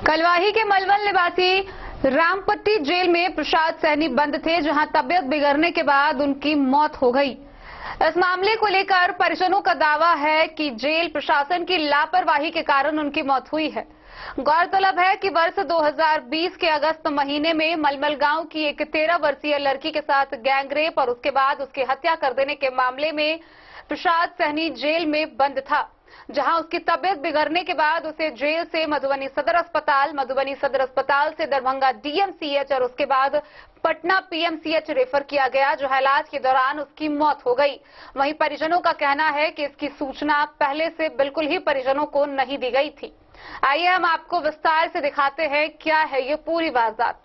कलवाही के मलवल निवासी रामपट्टी जेल में प्रसाद सैनी बंद थे, जहां तबियत बिगड़ने के बाद उनकी मौत हो गई। इस मामले को लेकर परिजनों का दावा है कि जेल प्रशासन की लापरवाही के कारण उनकी मौत हुई है। गौरतलब है कि वर्ष 2020 के अगस्त महीने में मलमल गांव की एक 13 वर्षीय लड़की के साथ गैंगरेप और उसके बाद उसकी हत्या कर देने के मामले में प्रसाद सैनी जेल में बंद था, जहां उसकी तबियत बिगड़ने के बाद उसे जेल से मधुबनी सदर अस्पताल से दरभंगा डीएमसीएच और उसके बाद पटना पीएमसीएच रेफर किया गया, जो इलाज के दौरान उसकी मौत हो गई। वहीं परिजनों का कहना है कि इसकी सूचना पहले से बिल्कुल ही परिजनों को नहीं दी गई थी। आइए हम आपको विस्तार से दिखाते हैं क्या है ये पूरी वारदात।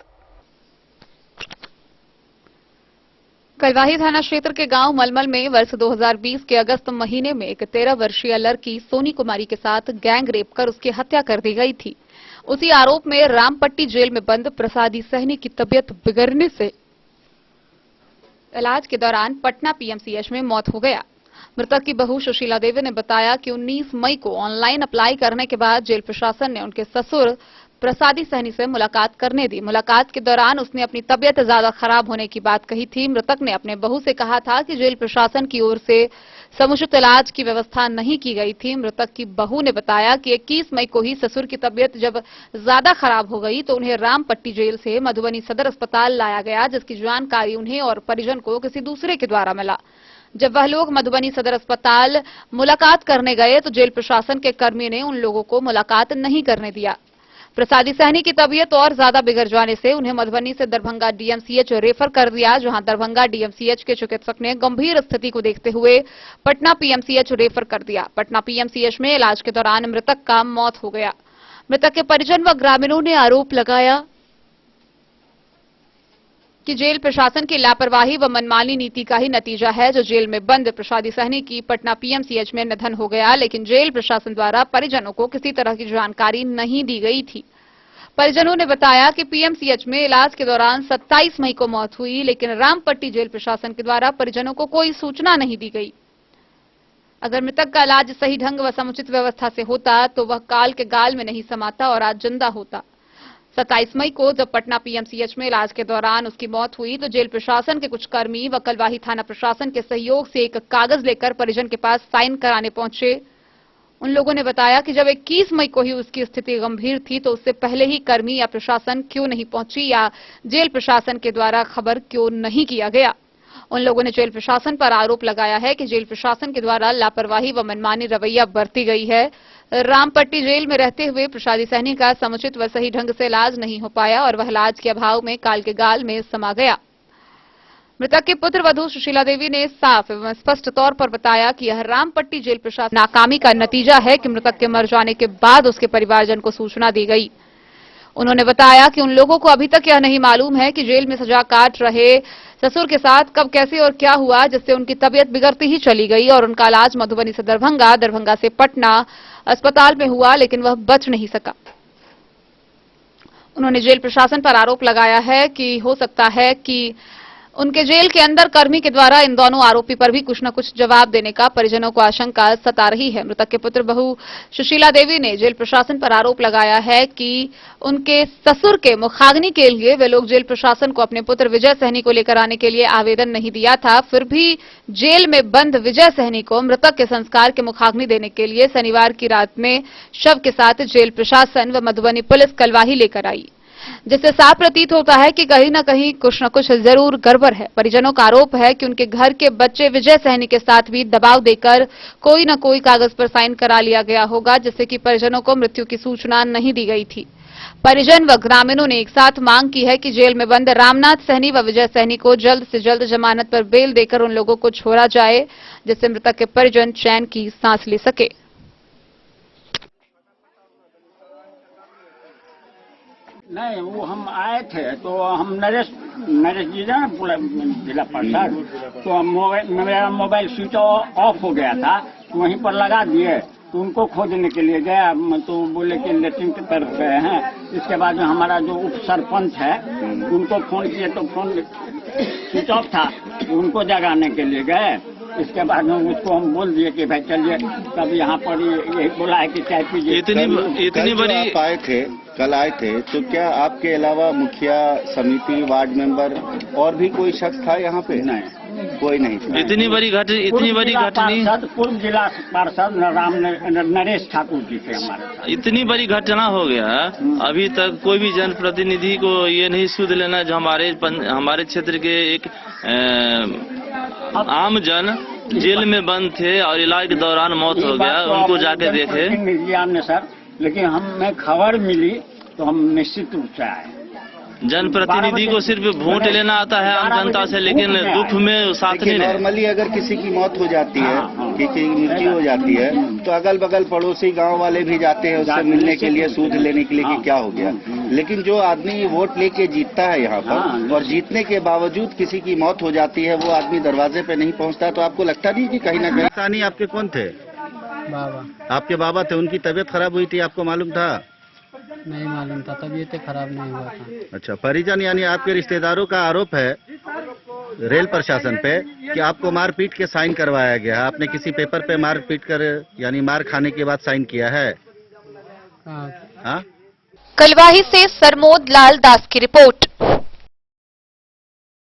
कलवाही थाना क्षेत्र के गांव मलमल में वर्ष 2020 के अगस्त महीने में एक 13 वर्षीय लड़की सोनी कुमारी के साथ गैंग रेप कर उसकी हत्या कर दी गई थी। उसी आरोप में रामपट्टी जेल में बंद प्रसादी सैनी की तबियत बिगड़ने से इलाज के दौरान पटना पीएमसीएच में मौत हो गया। मृतक की बहू सुशीला देवी ने बताया कि 19 मई को ऑनलाइन अप्लाई करने के बाद जेल प्रशासन ने उनके ससुर प्रसादी सैनी से मुलाकात करने दी। मुलाकात के दौरान उसने अपनी तबियत ज्यादा खराब होने की बात कही थी। मृतक ने अपने बहू से कहा था कि जेल प्रशासन की ओर से समुचित इलाज की व्यवस्था नहीं की गई थी। मृतक की बहू ने बताया कि 21 मई को ही ससुर की तबियत जब ज्यादा खराब हो गई तो उन्हें रामपट्टी जेल से मधुबनी सदर अस्पताल लाया गया, जिसकी जानकारी उन्हें और परिजन को किसी दूसरे के द्वारा मिला। जब वह लोग मधुबनी सदर अस्पताल मुलाकात करने गए तो जेल प्रशासन के कर्मी ने उन लोगों को मुलाकात नहीं करने दिया। प्रसादी सैनी की तबीयत और ज्यादा बिगड़ जाने से उन्हें मधुबनी से दरभंगा डीएमसीएच रेफर कर दिया, जहां दरभंगा डीएमसीएच के चिकित्सक ने गंभीर स्थिति को देखते हुए पटना पीएमसीएच रेफर कर दिया। पटना पीएमसीएच में इलाज के दौरान मृतक का मौत हो गया। मृतक के परिजन व ग्रामीणों ने आरोप लगाया कि जेल प्रशासन की लापरवाही व मनमानी नीति का ही नतीजा है जो जेल में बंद प्रसादी सैनी की पटना पीएमसीएच में निधन हो गया, लेकिन जेल प्रशासन द्वारा परिजनों को किसी तरह की जानकारी नहीं दी गई थी। परिजनों ने बताया कि पीएमसीएच में इलाज के दौरान 27 मई को मौत हुई, लेकिन रामपट्टी जेल प्रशासन के द्वारा परिजनों को कोई सूचना नहीं दी गई। अगर मृतक का इलाज सही ढंग व समुचित व्यवस्था से होता तो वह काल के गाल में नहीं समाता और आज जिंदा होता। 27 मई को जब पटना पीएमसीएच में इलाज के दौरान उसकी मौत हुई तो जेल प्रशासन के कुछ कर्मी व कलवाही थाना प्रशासन के सहयोग से एक कागज लेकर परिजन के पास साइन कराने पहुंचे। उन लोगों ने बताया कि जब 21 मई को ही उसकी स्थिति गंभीर थी तो उससे पहले ही कर्मी या प्रशासन क्यों नहीं पहुंची या जेल प्रशासन के द्वारा खबर क्यों नहीं किया गया। उन लोगों ने जेल प्रशासन पर आरोप लगाया है कि जेल प्रशासन के द्वारा लापरवाही व मनमानी रवैया बरती गई है। रामपट्टी जेल में रहते हुए प्रसादी सैनी का समुचित व सही ढंग से इलाज नहीं हो पाया और वह इलाज के अभाव में काल के गाल में समा गया। मृतक के पुत्र वधू सुशीला देवी ने साफ एवं स्पष्ट तौर पर बताया कि यह रामपट्टी जेल प्रशासन नाकामी का नतीजा है कि मृतक के मर जाने के बाद उसके परिवारजन को सूचना दी गई। उन्होंने बताया कि उन लोगों को अभी तक यह नहीं मालूम है कि जेल में सजा काट रहे ससुर के साथ कब कैसे और क्या हुआ, जिससे उनकी तबियत बिगड़ती ही चली गई और उनका इलाज मधुबनी से दरभंगा, दरभंगा से पटना अस्पताल में हुआ, लेकिन वह बच नहीं सका। उन्होंने जेल प्रशासन पर आरोप लगाया है कि हो सकता है कि उनके जेल के अंदर कर्मी के द्वारा इन दोनों आरोपी पर भी कुछ न कुछ जवाब देने का परिजनों को आशंका सता रही है। मृतक के पुत्र बहू सुशीला देवी ने जेल प्रशासन पर आरोप लगाया है कि उनके ससुर के मुखाग्नि के लिए वे लोग जेल प्रशासन को अपने पुत्र विजय सैनी को लेकर आने के लिए आवेदन नहीं दिया था। फिर भी जेल में बंद विजय सैनी को मृतक के संस्कार के मुखाग्नि देने के लिए शनिवार की रात में शव के साथ जेल प्रशासन व मधुबनी पुलिस कलवाही लेकर आई, जिससे साफ प्रतीत होता है कि कहीं न कहीं कुछ न कुछ जरूर गड़बड़ है। परिजनों का आरोप है कि उनके घर के बच्चे विजय सैनी के साथ भी दबाव देकर कोई न कोई कागज पर साइन करा लिया गया होगा, जिससे कि परिजनों को मृत्यु की सूचना नहीं दी गई थी। परिजन व ग्रामीणों ने एक साथ मांग की है कि जेल में बंद रामनाथ सैनी व विजय सैनी को जल्द से जल्द जमानत पर बेल देकर उन लोगों को छोड़ा जाए, जिससे मृतक के परिजन चैन की सांस ले सके। नहीं, वो हम आए थे तो हम नरेश जी ना जिला पार्षद, तो मेरा मोबाइल स्विच ऑफ हो गया था, तो वहीं पर लगा दिए तो उनको खोजने के लिए गया तो बोले कि लेटरिन की तरफ गए हैं। इसके बाद में हमारा जो उप सरपंच है उनको फोन किए तो फोन स्विच ऑफ था, उनको जगाने के लिए गए। इसके बाद में उसको हम बोल दिए कि भाई चलिए, तब यहाँ पर यही बोला है कि चाय पीजिए। इतनी बड़ी आए थे कल आए थे, तो क्या आपके अलावा मुखिया, समिति, वार्ड मेंबर और भी कोई शख्स था यहाँ पे? नहीं, कोई नहीं था। इतनी बड़ी घटनी पूर्व जिला पार्षद नरेश ठाकुर जी थे हमारे साथ। इतनी बड़ी घटना हो गया, अभी तक कोई भी जनप्रतिनिधि को ये नहीं सुध लेना जो हमारे क्षेत्र के एक आम जन जेल में बंद थे और इलाज के दौरान मौत हो गया, उनको जाके देखे। ने सर, लेकिन हमें खबर मिली तो हम निश्चित रूप से आए। जनप्रतिनिधि को सिर्फ वोट लेना आता है आम जनता से, लेकिन दुख में साथ नहीं रहे। नॉर्मली अगर किसी की मौत हो जाती है, किसी की मृत्यु हो जाती है, तो अगल बगल पड़ोसी गांव वाले भी जाते हैं उससे मिलने के लिए, सूद लेने के लिए कि क्या हो गया। लेकिन जो आदमी वोट लेके जीतता है यहाँ पर और जीतने के बावजूद किसी की मौत हो जाती है, वो आदमी दरवाजे पे नहीं पहुँचता, तो आपको लगता नहीं कि कहीं ना कहीं? आपके कौन थे? बाबा। आपके बाबा थे, उनकी तबीयत खराब हुई थी, आपको मालूम था? नहीं मालूम था, तबीयत खराब नहीं हुआ था। अच्छा, परिजन यानी आपके रिश्तेदारों का आरोप है रेल प्रशासन पे कि आपको मारपीट के साइन करवाया गया। आपने किसी पेपर पे मारपीट कर यानी मार खाने के बाद साइन किया है? हाँ। हाँ? कलवाही से सरमोद लाल दास की रिपोर्ट।